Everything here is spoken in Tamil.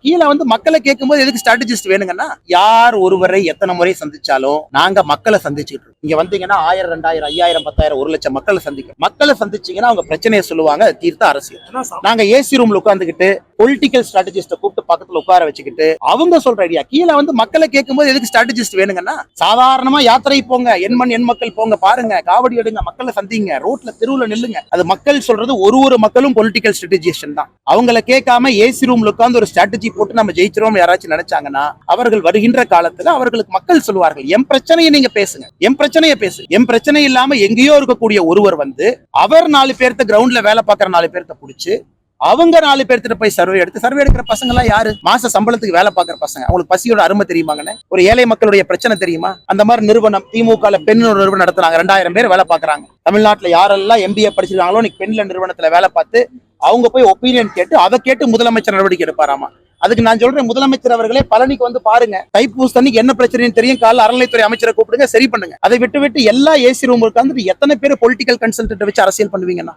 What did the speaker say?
கீழே வந்து மக்களை கேட்கும்போது எதுக்கு ஸ்ட்ராட்டஜிஸ்ட் வேணுங்கன்னா, யார் ஒருவரை எத்தனை முறை சந்திச்சாலும் நாங்க மக்களை சந்திச்சுட்டு இருக்கோம். இங்க வந்தீங்கன்னா 1000, 2000, 5000, 10,000, 1,00,000 மக்களை சந்திக்கும். மக்களை சந்திச்சீங்கன்னா அவங்க பிரச்சனையை சொல்லுவாங்க, அது தீர்த்த அரசியல். நாங்க ஏசி ரூம்ல உட்காந்துக்கிட்டு பொலிட்டிக்கல் ஸ்ட்ராட்டஜிஸ்ட கூப்பிட்டு பக்கத்துல உட்கார வச்சுக்கிட்டு அவங்க சொல்ற ஐடியா கீழே வந்து மக்களை கேட்கும்போது எதுக்கு ஸ்ட்ராட்டஜிஸ்ட் வேணுங்கன்னா, சாதாரணமா யாத்திரை போங்க, என் மண் என் மக்கள் போங்க, பாருங்க, காவடி எடுங்க, மக்களை சந்திங்க, ரோட்ல தெருவுல நில்லுங்க. அது மக்கள் சொல்றது ஒரு மக்களும் பொலிட்டிக்கல் ஸ்ட்ராட்டஜிஸ்ட் தான். அவங்கள கேட்காம ஏசி ரூம்ல உட்கார்ந்து ஒரு ஸ்ட்ராட்டஜி போட்டு நம்ம ஜெயிச்சிரோம் யாராச்சும் நினைச்சாங்கன்னா, அவர்கள் வருகின்ற காலத்துல அவர்களுக்கு மக்கள் சொல்வார்கள், என் பிரச்சனையை நீங்க பேசுங்க, என் பிரச்சனையை பேசு. என் பிரச்சனை இல்லாம எங்கேயோ இருக்கக்கூடிய ஒருவர் வந்து அவர் 4 பேர்த்த கிரவுண்ட்ல வேலை பார்க்கிற 4 பேர்த்த புடிச்சு அவங்க 4 பேர்த்திட்ட போய் சர்வே எடுக்கிற பசங்க எல்லாம் யாரு? மாச சம்பளத்துக்கு வேலை பார்க்கிற பசங்க. அவங்களுக்கு பசியோட அருமை தெரியுமாங்கன்னு? ஒரு ஏழை மக்களுடைய பிரச்சனை தெரியுமா? அந்த மாதிரி நிறுவனம் திமுக பெண் நிறுவனம் நடத்துறாங்க, 2000 பேர் வேலை பார்க்கறாங்க. தமிழ்நாட்டுல யாரெல்லாம் MBA படிச்சிருக்காங்களோ இன்னைக்கு பெண்ல நிறுவனத்துல வேலை பார்த்து அவங்க போய் ஒப்பீனியன் கேட்டு அதை கேட்டு முதலமைச்சர் நடவடிக்கை எடுப்பாராமா. அதுக்கு நான் சொல்றேன், முதலமைச்சர் அவர்களே பழனிக்கு வந்து பாருங்க, தைப்பூசத்துக்கு என்ன பிரச்சனைன்னு தெரியும், கால அறநிலைத்துறை அமைச்சரை கூப்பிடுங்க, சரி பண்ணுங்க. அதை விட்டு எல்லா ஏசி ரூம் உட்கார்ந்து எத்தனை பேர் பொலிட்டிக்கல் கன்சல்டன்ட் வச்சு அரசியல் பண்ணுவீங்கன்னா?